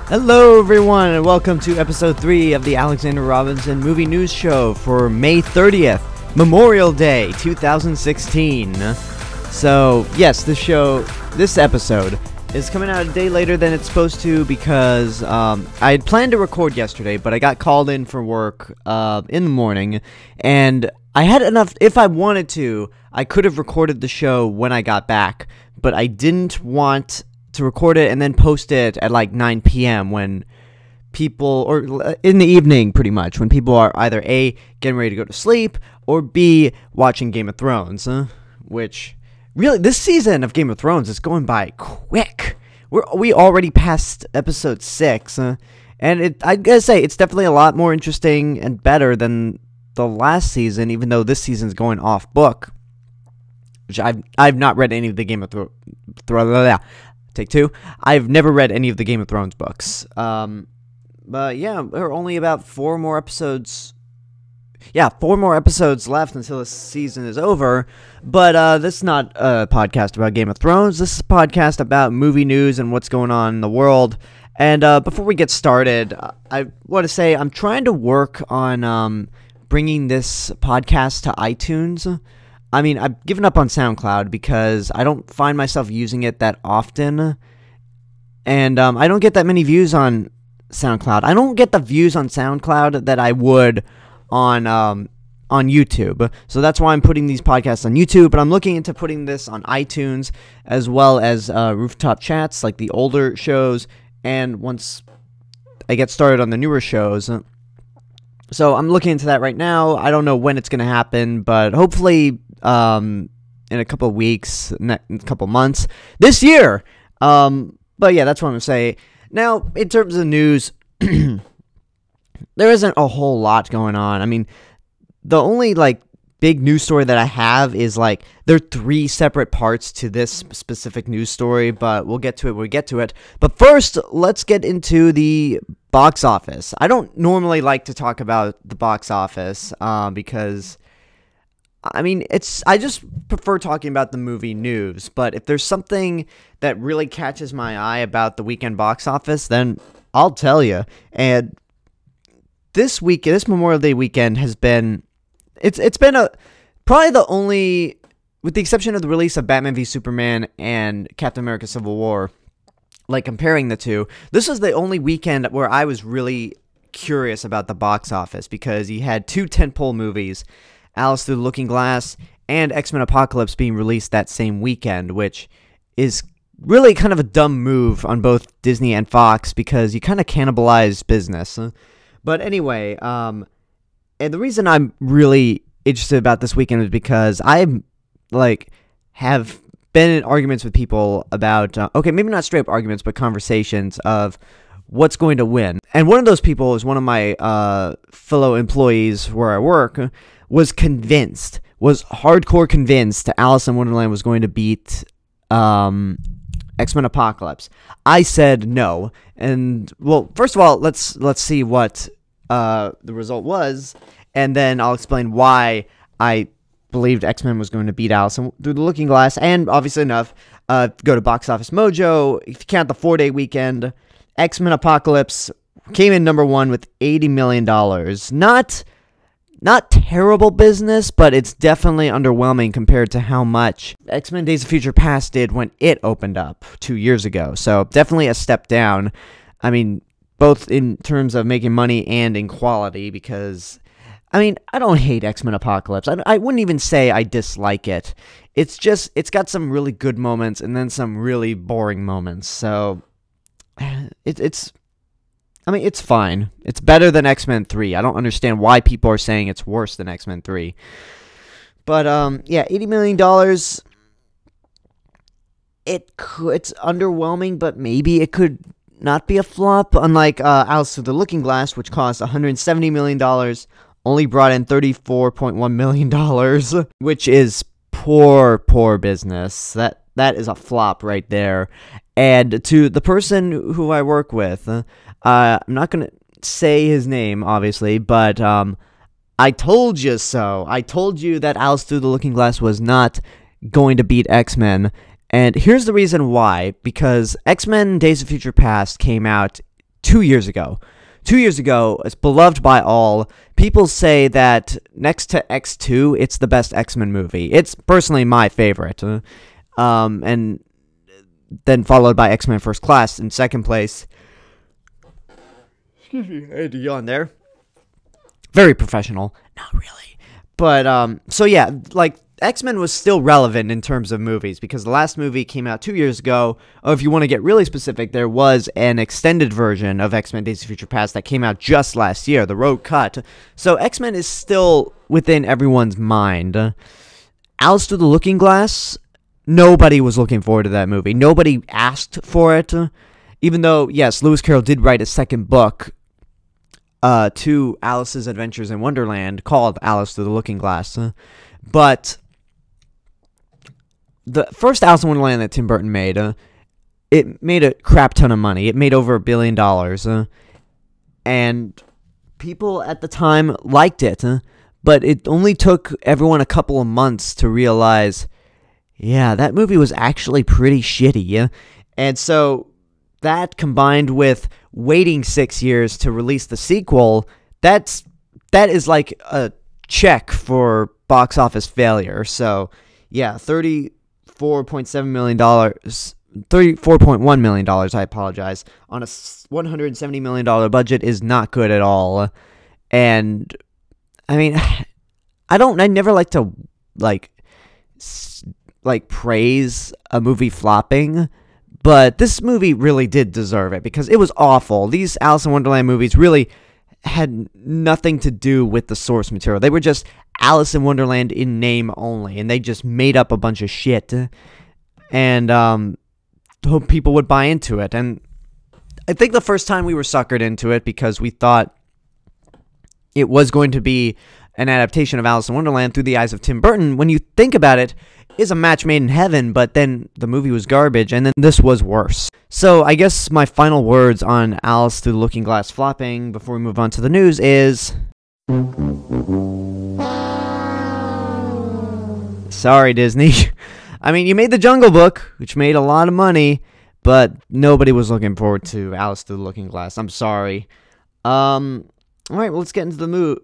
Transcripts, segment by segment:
Hello everyone and welcome to episode 3 of the Alexander Robinson Movie News Show for May 30th, Memorial Day 2016. So, yes, this episode is coming out a day later than it's supposed to because I had planned to record yesterday, but I got called in for work in the morning, and I had enough. If I wanted to, I could have recorded the show when I got back, but I didn't want to record it and then post it at like 9 p.m. when people, or in the evening pretty much, when people are either A, getting ready to go to sleep, or B, watching Game of Thrones, which, really, this season of Game of Thrones is going by quick. We already passed episode 6, and I gotta say, it's definitely a lot more interesting and better than the last season, even though this season's going off book, which I've not read any of the Game of Thrones. Take 2. I've never read any of the Game of Thrones books. But yeah, there are only about 4 more episodes. Yeah, 4 more episodes left until the season is over. But this is not a podcast about Game of Thrones. This is a podcast about movie news and what's going on in the world. And before we get started, I want to say I'm trying to work on bringing this podcast to iTunes. I mean, I've given up on SoundCloud because I don't find myself using it that often, and I don't get that many views on SoundCloud. I don't get the views on SoundCloud that I would on YouTube, so that's why I'm putting these podcasts on YouTube, but I'm looking into putting this on iTunes, as well as Rooftop Chats, like the older shows, and once I get started on the newer shows. So I'm looking into that right now. I don't know when it's going to happen, but hopefully in a couple of weeks, a couple months, this year. But yeah, that's what I'm going to say. Now, in terms of news, there isn't a whole lot going on. I mean, the only, big news story that I have is, there are 3 separate parts to this specific news story, but we'll get to it when we get to it. But first, let's get into the box office. I don't normally like to talk about the box office, because I mean, I just prefer talking about the movie news, but if there's something that really catches my eye about the weekend box office, then I'll tell you. And this Memorial Day weekend has been, it's been probably the only, with the exception of the release of Batman v Superman and Captain America Civil War, comparing the two, this was the only weekend where I was really curious about the box office, because you had 2 tentpole movies, Alice Through the Looking Glass and X-Men Apocalypse, being released that same weekend, which is really kind of a dumb move on both Disney and Fox, because you kind of cannibalize business. But anyway, and the reason I'm really interested about this weekend is because I have been in arguments with people about, okay, maybe not straight up arguments, but conversations of what's going to win. And one of those people is one of my fellow employees where I work, was hardcore convinced that Alice in Wonderland was going to beat X-Men Apocalypse. I said no. And, well, first of all, let's see what the result was, and then I'll explain why I believed X-Men was going to beat Alice Through the Looking Glass. And, obviously enough, go to Box Office Mojo. If you count the 4-day weekend, X-Men Apocalypse came in number 1 with $80 million. Not terrible business, but it's definitely underwhelming compared to how much X-Men Days of Future Past did when it opened up 2 years ago. So definitely a step down. I mean, both in terms of making money and in quality, because, I mean, I don't hate X-Men Apocalypse. I wouldn't even say I dislike it. It's just, it's got some really good moments and then some really boring moments. So I mean, it's fine. It's better than X-Men 3. I don't understand why people are saying it's worse than X-Men 3. But, yeah, $80 million. It's underwhelming, but maybe it could not be a flop. Unlike Alice Through the Looking Glass, which cost $170 million, only brought in $34.1 million, which is poor business. That is a flop right there. And to the person who I work with, I'm not going to say his name, obviously, but I told you so. I told you that Alice Through the Looking Glass was not going to beat X-Men, and here's the reason why. Because X-Men Days of Future Past came out 2 years ago. 2 years ago, it's beloved by all. People say that next to X2, it's the best X-Men movie. It's personally my favorite. And then followed by X-Men First Class in second place. Excuse me, I had to yawn there. Very professional. Not really. But, so yeah, like, X-Men was still relevant in terms of movies, because the last movie came out 2 years ago. Or if you want to get really specific, there was an extended version of X-Men Days of Future Past that came out just last year, the Road Cut. So X-Men is still within everyone's mind. Alice Through the Looking Glass, nobody was looking forward to that movie. Nobody asked for it. Even though, yes, Lewis Carroll did write a second book to Alice's Adventures in Wonderland called Alice Through the Looking Glass. But the first Alice in Wonderland that Tim Burton made, it made a crap ton of money. It made over $1 billion. And people at the time liked it. But it only took everyone a couple of months to realize, yeah, that movie was actually pretty shitty. And so that combined with waiting 6 years to release the sequel, that is like a check for box office failure. So yeah, $34.7 million, $34.1 million, I apologize, on a $170 million budget is not good at all. And I mean, I never like to like praise a movie flopping, but this movie really did deserve it because it was awful. These Alice in Wonderland movies really had nothing to do with the source material. They were just Alice in Wonderland in name only, and they just made up a bunch of shit and hope people would buy into it. And I think the first time we were suckered into it because we thought it was going to be an adaptation of Alice in Wonderland through the eyes of Tim Burton, when you think about it, is a match made in heaven, but then the movie was garbage, and then this was worse. So I guess my final words on Alice Through the Looking Glass flopping before we move on to the news is... sorry, Disney. I mean, you made The Jungle Book, which made a lot of money, but nobody was looking forward to Alice Through the Looking Glass. I'm sorry. Alright, well, let's get into the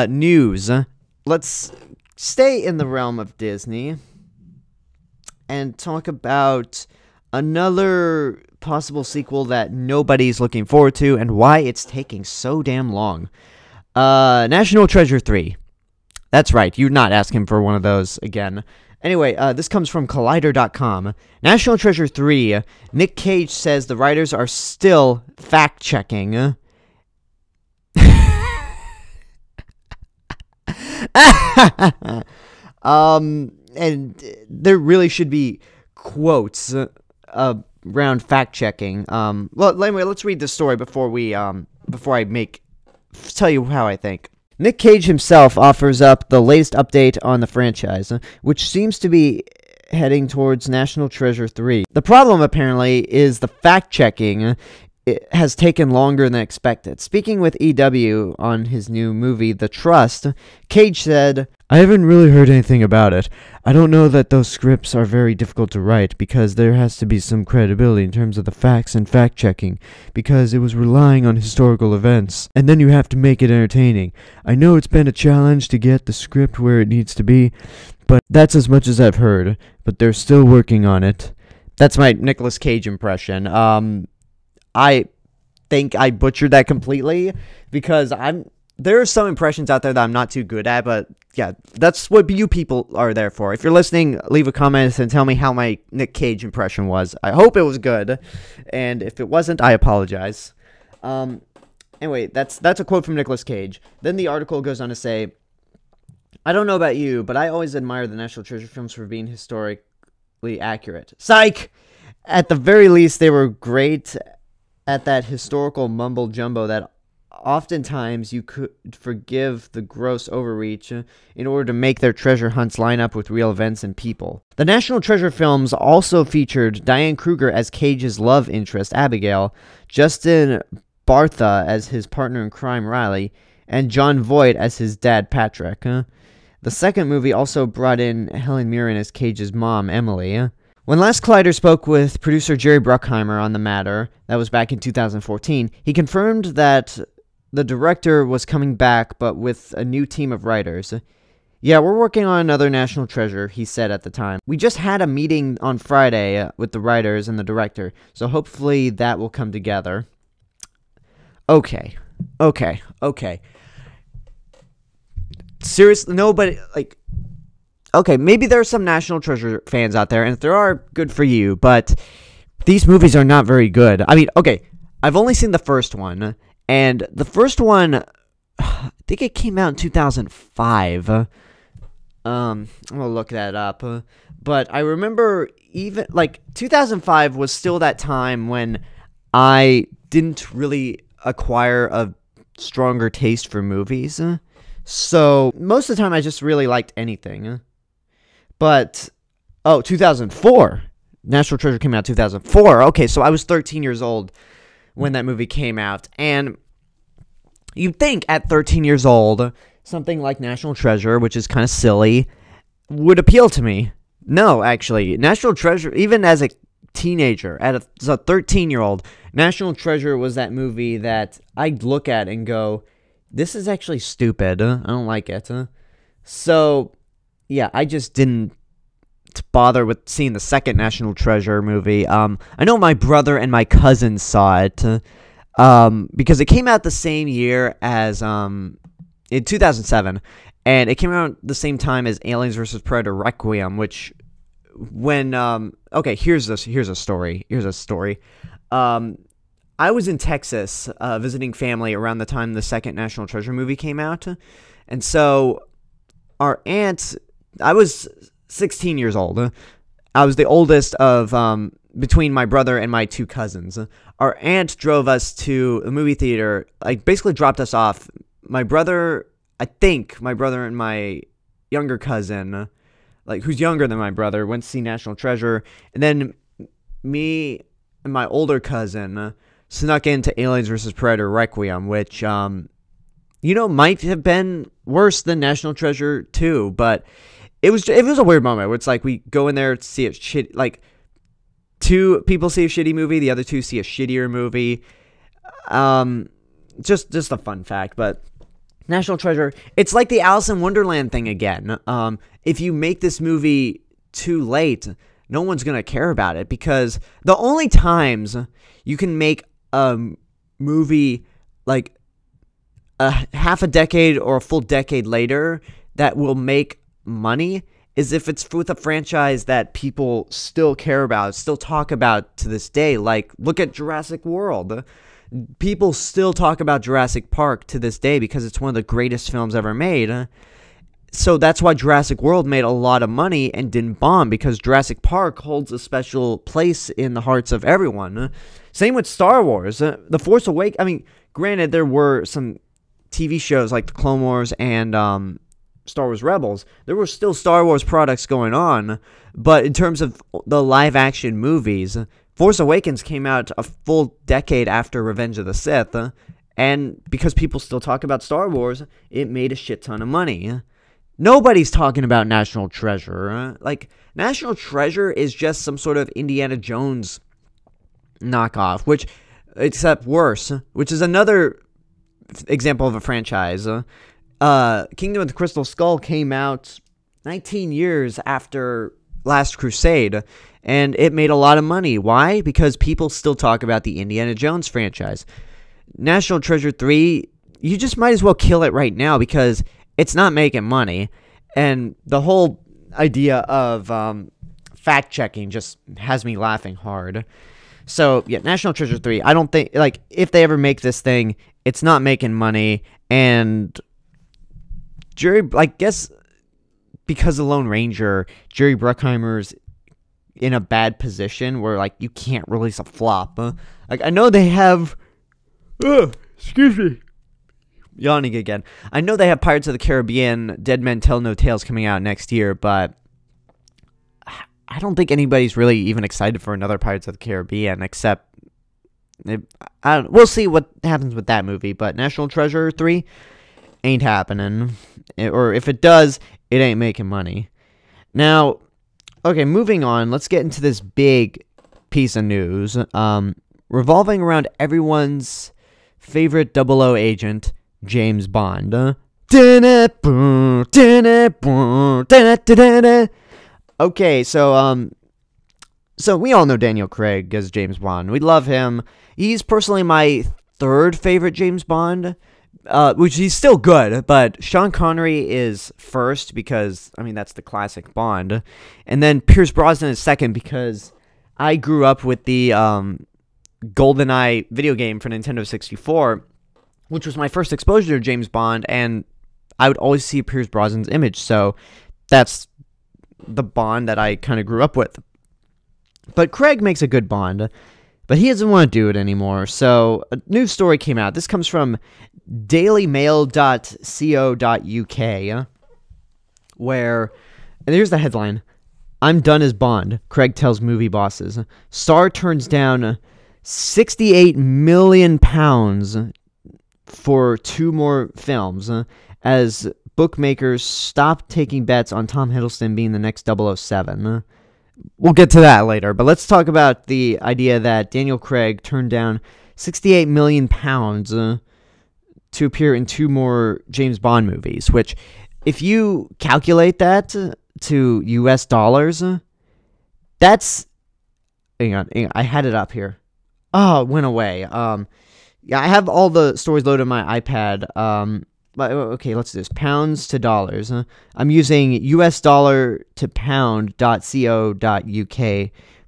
news. Let's stay in the realm of Disney and talk about another possible sequel that nobody's looking forward to and why it's taking so damn long. National Treasure 3. That's right, you're not asking for one of those again. Anyway, this comes from Collider.com. National Treasure 3, Nick Cage says the writers are still fact-checking. And there really should be quotes around fact-checking. Well, anyway, let's read the story before I tell you how I think. Nick Cage himself offers up the latest update on the franchise, which seems to be heading towards National Treasure 3. The problem, apparently, is the fact-checking has taken longer than expected. Speaking with EW on his new movie, The Trust, Cage said, "I haven't really heard anything about it. I don't know that those scripts are very difficult to write because there has to be some credibility in terms of the facts and fact-checking, because it was relying on historical events, and then you have to make it entertaining. I know it's been a challenge to get the script where it needs to be, but that's as much as I've heard, but they're still working on it." That's my Nicolas Cage impression. I think I butchered that completely because there are some impressions out there that I'm not too good at, but yeah, that's what you people are there for. If you're listening, leave a comment and tell me how my Nick Cage impression was. I hope it was good, and if it wasn't, I apologize. Anyway, that's a quote from Nicolas Cage. Then the article goes on to say, "I don't know about you, but I always admire the National Treasure films for being historically accurate." Psych! At the very least, they were great at that historical mumbo-jumbo that oftentimes you could forgive the gross overreach in order to make their treasure hunts line up with real events and people. The National Treasure films also featured Diane Kruger as Cage's love interest, Abigail, Justin Bartha as his partner in crime, Riley, and John Voight as his dad, Patrick. The second movie also brought in Helen Mirren as Cage's mom, Emily. When Last Collider spoke with producer Jerry Bruckheimer on the matter, that was back in 2014, he confirmed that the director was coming back, but with a new team of writers. Yeah, we're working on another National Treasure, he said at the time. We just had a meeting on Friday with the writers and the director, so hopefully that will come together. Okay. Seriously, nobody, like... Okay, maybe there are some National Treasure fans out there, and if there are, good for you, but these movies are not very good. I mean, okay, I've only seen the first one, and the first one, I think it came out in 2005. I'm gonna look that up, but I remember even, like, 2005 was still that time when I didn't really acquire a stronger taste for movies, so most of the time I just really liked anything. But, 2004. National Treasure came out 2004. Okay, so I was 13 years old when that movie came out. And you'd think at 13 years old, something like National Treasure, which is kind of silly, would appeal to me. No, actually. National Treasure, even as a teenager, as a 13-year-old, National Treasure was that movie that I'd look at and go, this is actually stupid. I don't like it. So... yeah, I just didn't bother with seeing the second National Treasure movie. I know my brother and my cousin saw it, because it came out the same year as, in 2007, and it came out the same time as Aliens vs. Predator Requiem, which, when, okay, here's a story. I was in Texas, visiting family around the time the second National Treasure movie came out, and so our aunt... I was 16 years old. I was the oldest of, between my brother and my two cousins. Our aunt drove us to the movie theater, like, basically dropped us off. My brother, I think, my brother and my younger cousin, like, who's younger than my brother, went to see National Treasure, and then me and my older cousin snuck into Aliens vs. Predator Requiem, which, might have been worse than National Treasure 2, but... It was a weird moment where it's like we go in there to see a shit, like, two people see a shitty movie, the other two see a shittier movie. Just a fun fact, but National Treasure, it's like the Alice in Wonderland thing again. If you make this movie too late, no one's gonna care about it, because the only times you can make a movie like a half a decade or a full decade later that will make money is if it's with a franchise that people still care about, still talk about to this day. Like, look at Jurassic World. People still talk about Jurassic Park to this day because it's one of the greatest films ever made. So that's why Jurassic World made a lot of money and didn't bomb, because Jurassic Park holds a special place in the hearts of everyone. Same with Star Wars. The Force Awakens, I mean, granted, there were some TV shows like The Clone Wars and Star Wars Rebels. There were still Star Wars products going on, but in terms of the live-action movies, Force Awakens came out a full decade after Revenge of the Sith, and because people still talk about Star Wars, it made a shit ton of money. Nobody's talking about National Treasure. Like, National Treasure is just some sort of Indiana Jones knockoff, except worse, which is another example of a franchise. Kingdom of the Crystal Skull came out 19 years after Last Crusade, and it made a lot of money. Why? Because people still talk about the Indiana Jones franchise. National Treasure 3, you just might as well kill it right now, because it's not making money, and the whole idea of fact-checking just has me laughing hard. So, yeah, National Treasure 3, I don't think, like, if they ever make this thing, it's not making money, and... I guess because of Lone Ranger, Jerry Bruckheimer's in a bad position where, like, you can't release a flop. Like, I know they have... excuse me. Yawning again. I know they have Pirates of the Caribbean, Dead Men Tell No Tales coming out next year, but I don't think anybody's really even excited for another Pirates of the Caribbean, except... we'll see what happens with that movie, but National Treasure 3... ain't happening, or if it does, it ain't making money. Now, Okay, moving on. Let's get into this big piece of news. Revolving around everyone's favorite 00 agent, James Bond. Okay, so we all know Daniel Craig as James Bond. We love him. He's personally my third favorite James Bond, which he's still good, but Sean Connery is first because, I mean, that's the classic Bond. And then Pierce Brosnan is second because I grew up with the GoldenEye video game for Nintendo 64, which was my first exposure to James Bond, and I would always see Pierce Brosnan's image, so that's the Bond that I kind of grew up with. But Craig makes a good Bond, but he doesn't want to do it anymore. So a new story came out. This comes from dailymail.co.uk, where, and here's the headline: "I'm done as Bond," Craig tells movie bosses. Star turns down £68 million for 2 more films as bookmakers stop taking bets on Tom Hiddleston being the next 007. We'll get to that later, but let's talk about the idea that Daniel Craig turned down £68 million to appear in 2 more James Bond movies, which, if you calculate that to US dollars, that's... Hang on, I had it up here. Oh, it went away. Yeah, I have all the stories loaded on my iPad. But okay, let's do this. Pounds to dollars. I'm using US dollar to pound.co.uk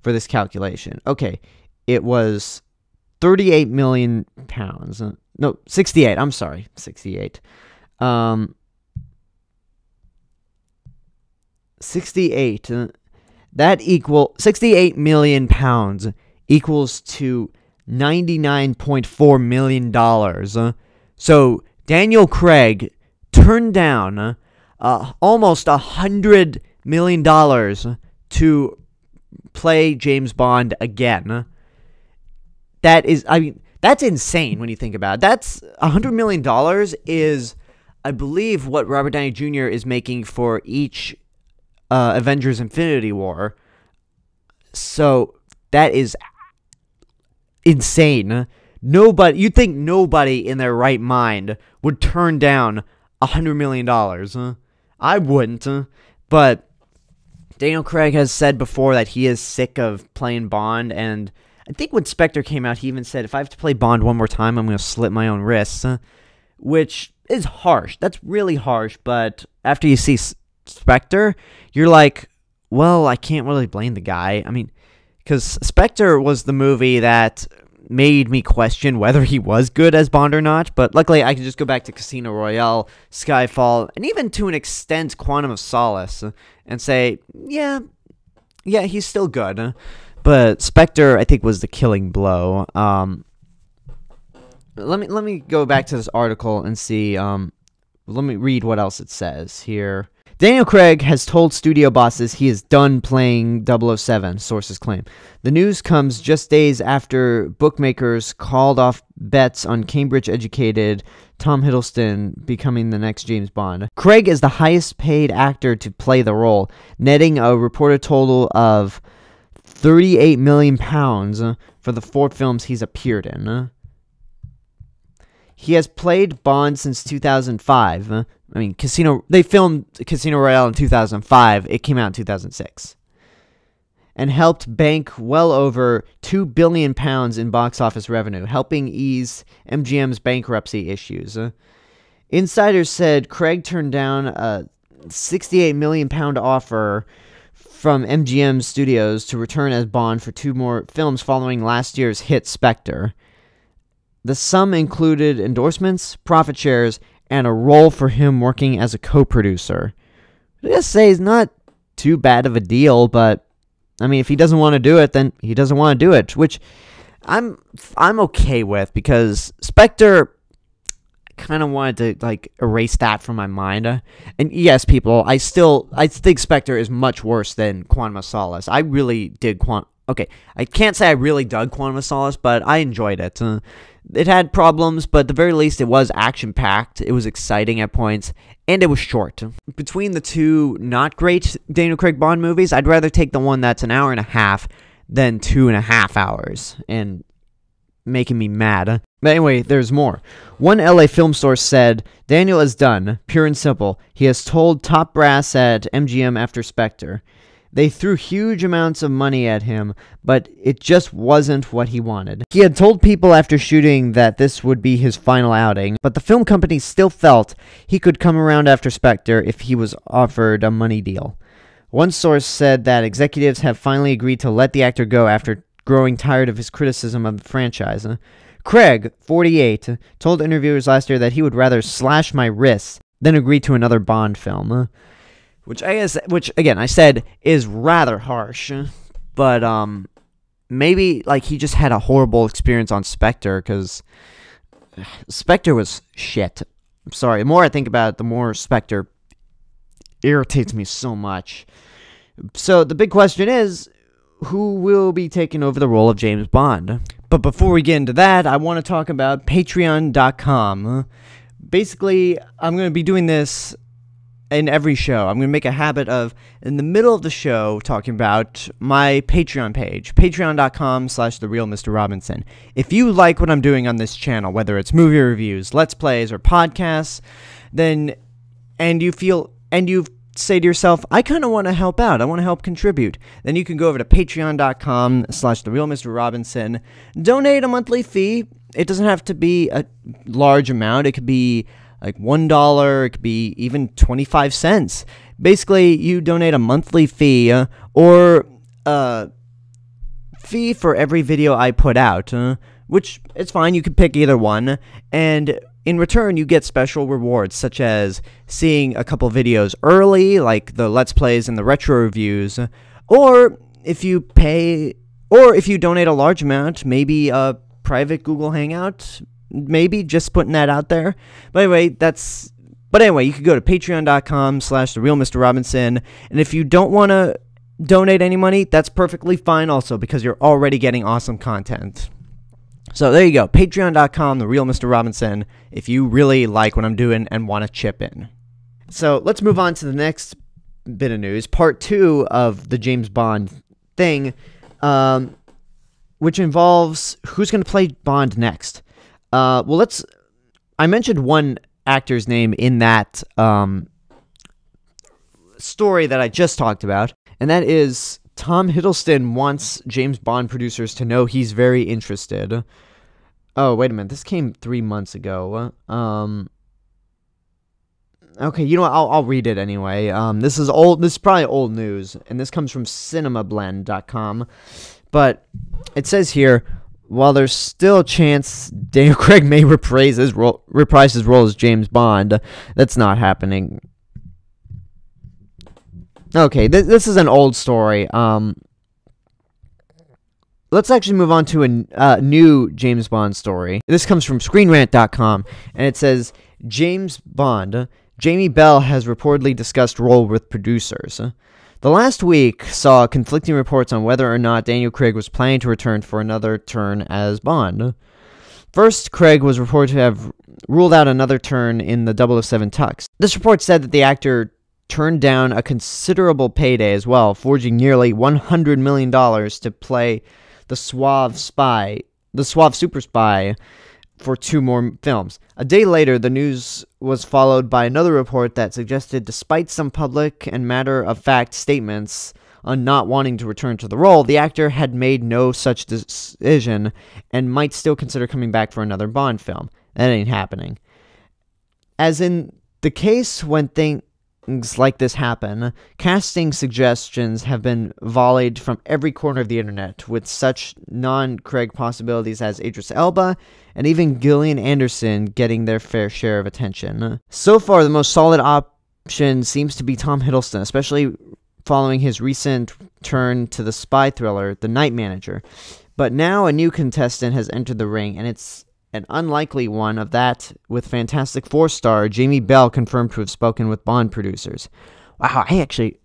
for this calculation. Okay, it was 38 million pounds. No, 68. I'm sorry, 68. 68. That equal 68 million pounds equals to $99.4 million. So Daniel Craig turned down almost $100 million to play James Bond again. That is, I mean, that's insane when you think about it. That's $100 million is, I believe, what Robert Downey Jr. is making for each Avengers Infinity War. So that is insane. You'd think nobody in their right mind would turn down $100 million. I wouldn't. But Daniel Craig has said before that he is sick of playing Bond, and I think when Spectre came out, he even said, if I have to play Bond one more time, I'm going to slit my own wrists, which is harsh. That's really harsh, but after you see Spectre, you're like, well, I can't really blame the guy. I mean, because Spectre was the movie that made me question whether he was good as Bond or not, but luckily I can just go back to Casino Royale, Skyfall, and even to an extent Quantum of Solace, and say, yeah, he's still good. But Spectre, I think, was the killing blow. Let me go back to this article and see. Let me read what else it says here. Daniel Craig has told studio bosses he is done playing 007, sources claim. The news comes just days after bookmakers called off bets on Cambridge-educated Tom Hiddleston becoming the next James Bond. Craig is the highest-paid actor to play the role, netting a reported total of £38 million for the 4 films he's appeared in. He has played Bond since 2005. I mean, they filmed Casino Royale in 2005. It came out in 2006. And helped bank well over £2 billion in box office revenue, helping ease MGM's bankruptcy issues. Insiders said Craig turned down a £68 million offer from MGM Studios to return as Bond for 2 more films following last year's hit Spectre. The sum included endorsements, profit shares, and a role for him working as a co-producer. I gotta say, it's not too bad of a deal, but I mean, if he doesn't want to do it, then he doesn't want to do it, which I'm okay with, because Spectre, I kind of wanted to like erase that from my mind. And yes, people, I think Spectre is much worse than Quantum of Solace. I really did Okay, I can't say I really dug Quantum of Solace, but I enjoyed it. It had problems, but at the very least it was action-packed, it was exciting at points, and it was short. Between the two not great Daniel Craig Bond movies, I'd rather take the one that's an hour and a half than 2.5 hours, and making me mad. But anyway, there's more. One LA film source said, Daniel is done, pure and simple. He has told top brass at MGM after Spectre. They threw huge amounts of money at him, but it just wasn't what he wanted. He had told people after shooting that this would be his final outing, but the film company still felt he could come around after Spectre if he was offered a money deal. One source said that executives have finally agreed to let the actor go after growing tired of his criticism of the franchise. Craig, 48, told interviewers last year that he would rather slash my wrists than agree to another Bond film. Which again, I said is rather harsh, but maybe like he just had a horrible experience on Spectre, because Spectre was shit. I'm sorry. The more I think about it, the more Spectre irritates me so much. So the big question is, who will be taking over the role of James Bond? But before we get into that, I want to talk about Patreon.com. Basically, I'm going to be doing this in every show. I'm going to make a habit of, in the middle of the show, talking about my Patreon page, patreon.com/TheRealMrRobinson. If you like what I'm doing on this channel, whether it's movie reviews, let's plays, or podcasts, then, and you say to yourself, I kind of want to help out, I want to help contribute, then you can go over to patreon.com/TheRealMrRobinson, donate a monthly fee. It doesn't have to be a large amount. It could be like $1, it could be even 25 cents. Basically, you donate a monthly fee, or a fee for every video I put out, which it's fine, you could pick either one, and in return, you get special rewards, such as seeing a couple videos early, like the Let's Plays and the Retro Reviews, or if you donate a large amount, maybe a private Google Hangout, maybe, just putting that out there. But anyway, you could go to patreon.com/TheRealMrRobinson, and if you don't want to donate any money, that's perfectly fine also, because you're already getting awesome content. So there you go, patreon.com/TheRealMrRobinson, if you really like what I'm doing and want to chip in. So let's move on to the next bit of news, part 2 of the James Bond thing, which involves who's going to play Bond next. I mentioned one actor's name in that story that I just talked about, and that is Tom Hiddleston wants James Bond producers to know he's very interested. Oh, wait a minute. This came 3 months ago. Okay, you know what? I'll read it anyway. This is old. This is probably old news, and this comes from cinemablend.com. But it says here, while there's still a chance Daniel Craig may reprise his role as James Bond, that's not happening. Okay, this is an old story. Let's actually move on to a new James Bond story. This comes from ScreenRant.com, and it says, James Bond, Jamie Bell has reportedly discussed role with producers. The last week saw conflicting reports on whether or not Daniel Craig was planning to return for another turn as Bond. First, Craig was reported to have ruled out another turn in the 007 Tux. This report said that the actor turned down a considerable payday as well, forging nearly $100 million to play the suave super spy for 2 more films. A day later, the news was followed by another report that suggested, despite some public and matter-of-fact statements on not wanting to return to the role, the actor had made no such decision and might still consider coming back for another Bond film. That ain't happening. As in the case when things like this happen, casting suggestions have been volleyed from every corner of the internet, with such non-Craig possibilities as Idris Elba and even Gillian Anderson getting their fair share of attention. So far, the most solid option seems to be Tom Hiddleston, especially following his recent turn to the spy thriller, The Night Manager. But now a new contestant has entered the ring, and it's an unlikely one of that, with Fantastic Four star Jamie Bell confirmed to have spoken with Bond producers. Wow, I actually...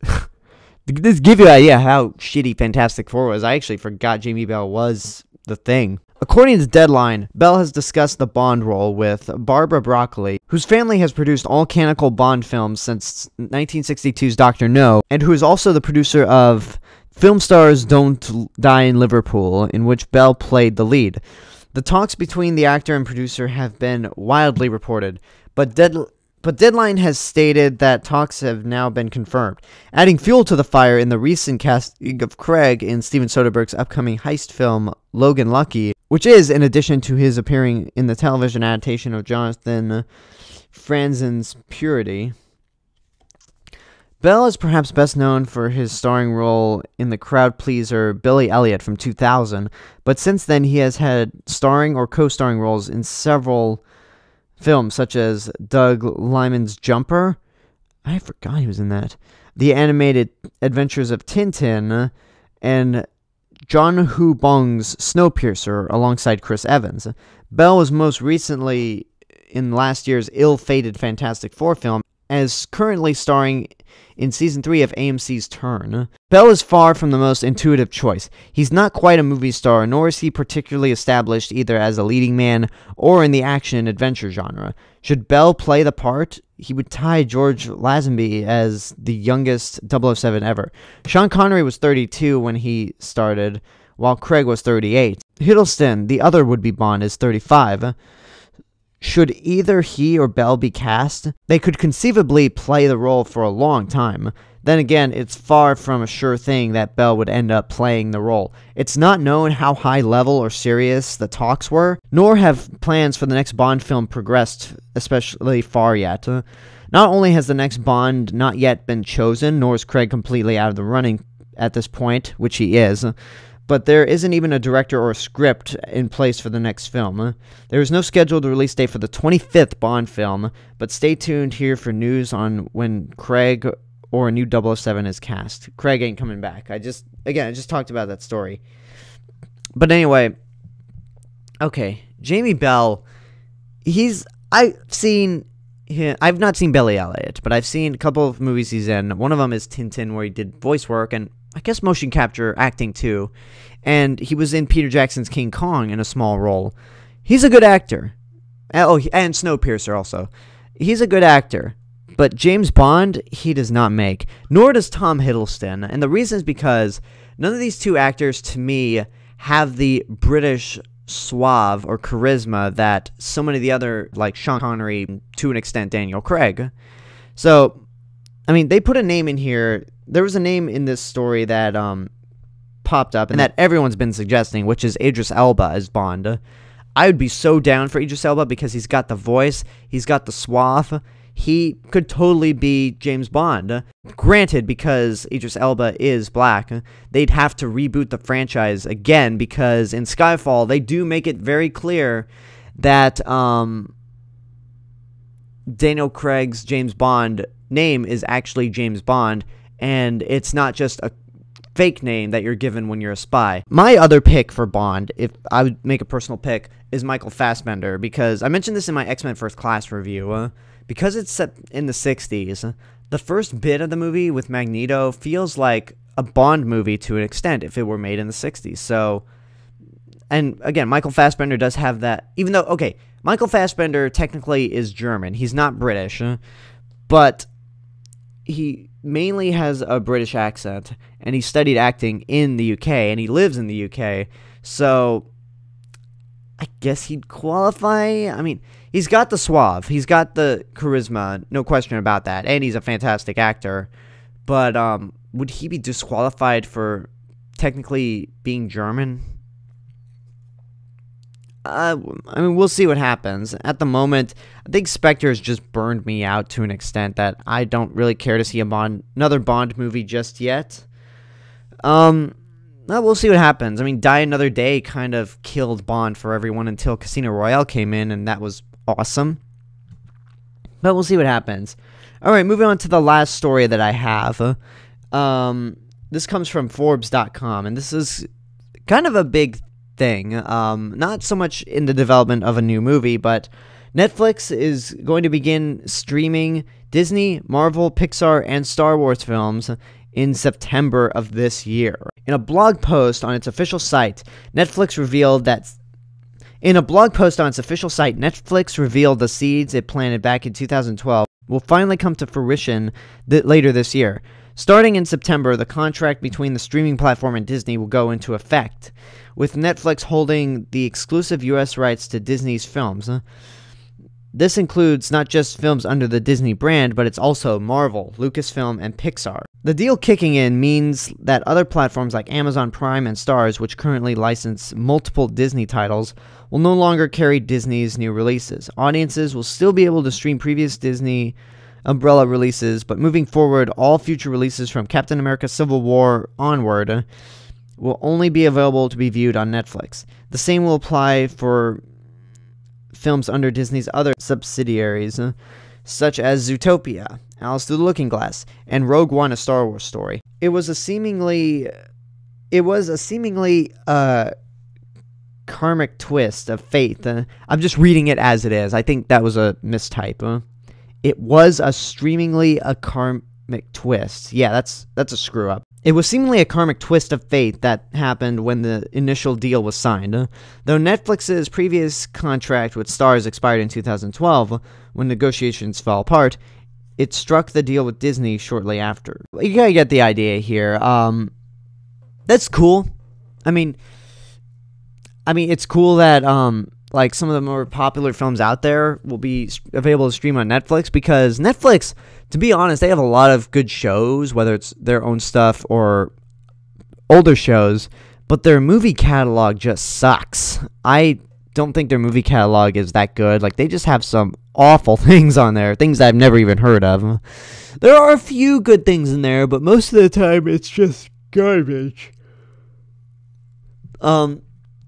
this gives you an idea how shitty Fantastic Four was. I actually forgot Jamie Bell was the thing. According to Deadline, Bell has discussed the Bond role with Barbara Broccoli, whose family has produced all canonical Bond films since 1962's Dr. No, and who is also the producer of Film Stars Don't Die in Liverpool, in which Bell played the lead. The talks between the actor and producer have been wildly reported, but Deadline has stated that talks have now been confirmed, adding fuel to the fire in the recent casting of Craig in Steven Soderbergh's upcoming heist film Logan Lucky, which is in addition to his appearing in the television adaptation of Jonathan Franzen's Purity. Bell is perhaps best known for his starring role in the crowd pleaser Billy Elliot from 2000, but since then he has had starring or co-starring roles in several films such as Doug Liman's Jumper, I forgot he was in that, The Animated Adventures of Tintin, and John Hu Bong's Snowpiercer alongside Chris Evans. Bell was most recently in last year's ill-fated Fantastic Four film, as currently starring in Season 3 of AMC's Turn. Bell is far from the most intuitive choice. He's not quite a movie star, nor is he particularly established either as a leading man or in the action and adventure genre. Should Bell play the part, he would tie George Lazenby as the youngest 007 ever. Sean Connery was 32 when he started, while Craig was 38. Hiddleston, the other would-be Bond, is 35. Should either he or Bell be cast, they could conceivably play the role for a long time. Then again, it's far from a sure thing that Bell would end up playing the role. It's not known how high level or serious the talks were, nor have plans for the next Bond film progressed especially far yet. Not only has the next Bond not yet been chosen, nor is Craig completely out of the running at this point, which he is, but there isn't even a director or a script in place for the next film. There is no scheduled release date for the 25th Bond film, but stay tuned here for news on when Craig or a new 007 is cast. Craig ain't coming back. I just talked about that story. But anyway, okay, Jamie Bell, I've not seen Billy Elliot, but I've seen a couple of movies he's in. One of them is Tintin, where he did voice work, and I guess motion capture acting too, and he was in Peter Jackson's King Kong in a small role. He's a good actor. Oh, and Snowpiercer also. He's a good actor, but James Bond, he does not make, nor does Tom Hiddleston, and the reason is because none of these two actors, to me, have the British suave or charisma that so many of the other, like Sean Connery, to an extent Daniel Craig. So, I mean, they put a name in here. There was a name in this story that popped up and that everyone's been suggesting, which is Idris Elba as Bond. I would be so down for Idris Elba because he's got the voice, he's got the suave. He could totally be James Bond. Granted, because Idris Elba is black, they'd have to reboot the franchise again because in Skyfall, they do make it very clear that Daniel Craig's James Bond name is actually James Bond, and it's not just a fake name that you're given when you're a spy. My other pick for Bond, if I would make a personal pick, is Michael Fassbender, because I mentioned this in my X-Men First Class review. Because it's set in the 60s, the first bit of the movie with Magneto feels like a Bond movie to an extent if it were made in the 60s. So, and again, Michael Fassbender does have that, even though, okay, Michael Fassbender technically is German. He's not British, but he mainly has a British accent, and he studied acting in the UK, and he lives in the UK, so I guess he'd qualify. I mean, he's got the suave, he's got the charisma, no question about that, and he's a fantastic actor, but would he be disqualified for technically being German? I mean, we'll see what happens. At the moment, I think Spectre has just burned me out to an extent that I don't really care to see another Bond movie just yet. We'll see what happens. I mean, Die Another Day kind of killed Bond for everyone until Casino Royale came in, and that was awesome. But we'll see what happens. Alright, moving on to the last story that I have. This comes from Forbes.com, and this is kind of a big thing. Not so much in the development of a new movie, but Netflix is going to begin streaming Disney, Marvel, Pixar, and Star Wars films in September of this year. In a blog post on its official site, Netflix revealed that In a blog post on its official site, Netflix revealed the seeds it planted back in 2012 will finally come to fruition later this year. Starting in September, the contract between the streaming platform and Disney will go into effect, with Netflix holding the exclusive U.S. rights to Disney's films. This includes not just films under the Disney brand, but it's also Marvel, Lucasfilm, and Pixar. The deal kicking in means that other platforms like Amazon Prime and Starz, which currently license multiple Disney titles, will no longer carry Disney's new releases. Audiences will still be able to stream previous Disney umbrella releases, but moving forward, all future releases from Captain America Civil War onward will only be available to be viewed on Netflix. The same will apply for films under Disney's other subsidiaries, such as Zootopia, Alice Through the Looking Glass, and Rogue One: A Star Wars Story. It was a seemingly karmic twist of fate. I'm just reading it as it is. I think that was a mistype. It was a karmic twist. Yeah, that's a screw up. It was seemingly a karmic twist of fate that happened when the initial deal was signed. Though Netflix's previous contract with Starz expired in 2012, when negotiations fell apart, it struck the deal with Disney shortly after. You gotta get the idea here. That's cool. I mean, it's cool that like some of the more popular films out there will be available to stream on Netflix, because Netflix, to be honest, they have a lot of good shows, whether it's their own stuff or older shows, but their movie catalog just sucks. I don't think their movie catalog is that good. Like, they just have some awful things on there, things I've never even heard of. There are a few good things in there, but most of the time it's just garbage.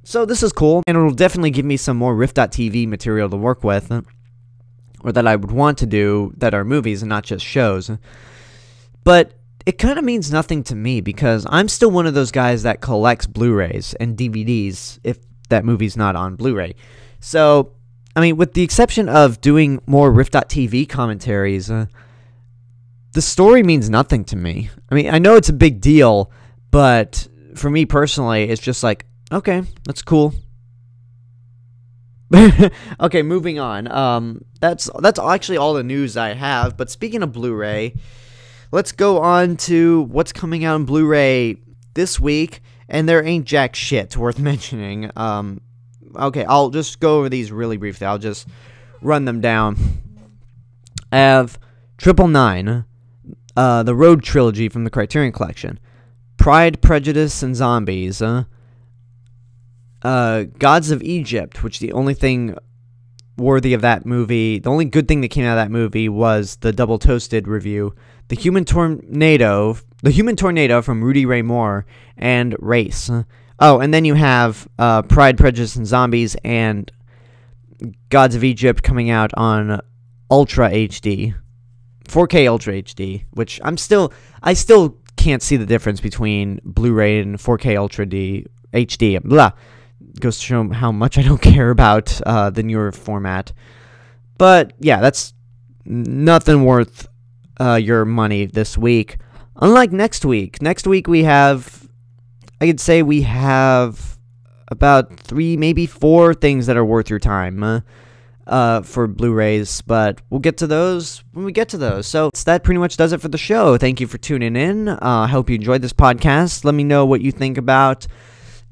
So this is cool, and it'll definitely give me some more Riff.TV material to work with, or that I would want to do that are movies and not just shows. But it kind of means nothing to me, because I'm still one of those guys that collects Blu-rays and DVDs if that movie's not on Blu-ray. So, I mean, with the exception of doing more Riff.TV commentaries, the story means nothing to me. I mean, I know it's a big deal, but for me personally, it's just like, okay, that's cool. Okay, moving on. That's actually all the news I have. But speaking of Blu-ray, let's go on to what's coming out on Blu-ray this week. And there ain't jack shit worth mentioning. Okay, I'll just go over these really briefly. I'll just run them down. I have 999, the Road Trilogy from the Criterion Collection, Pride, Prejudice, and Zombies, Gods of Egypt, which the only thing worthy of that movie, the only good thing that came out of that movie was the Double Toasted review, The Human Tornado from Rudy Ray Moore, and Race. Oh, and then you have Pride, Prejudice, and Zombies, and Gods of Egypt coming out on Ultra HD, 4K Ultra HD, which I still can't see the difference between Blu-ray and 4K Ultra HD. Blah. Goes to show how much I don't care about the newer format. But yeah, that's nothing worth your money this week. Unlike next week. Next week we have, I could say we have about 3, maybe 4 things that are worth your time for Blu-rays, but we'll get to those when we get to those. So that pretty much does it for the show. Thank you for tuning in. I hope you enjoyed this podcast. Let me know what you think about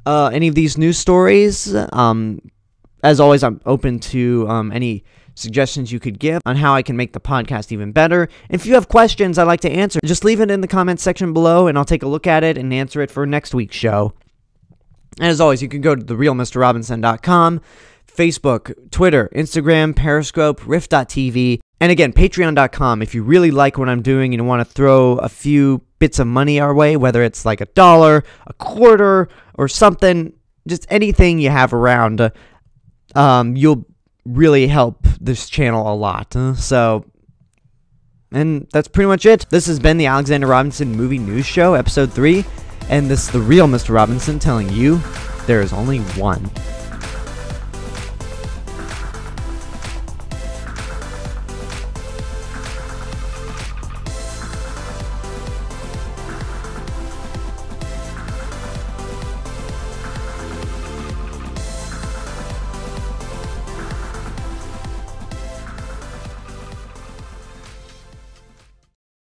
any of these news stories. As always, I'm open to any suggestions you could give on how I can make the podcast even better. And if you have questions I'd like to answer, just leave it in the comments section below, and I'll take a look at it and answer it for next week's show. And as always, you can go to therealmrrobinson.com, Facebook, Twitter, Instagram, Periscope, Riff.tv, and again, Patreon.com. If you really like what I'm doing and want to throw a few bits of money our way, whether it's like $1, a quarter, or something, just anything you have around, you'll really help this channel a lot. And that's pretty much it. This has been the Alexander Robinson Movie News Show, Episode 3, and this is the real Mr. Robinson telling you there is only one.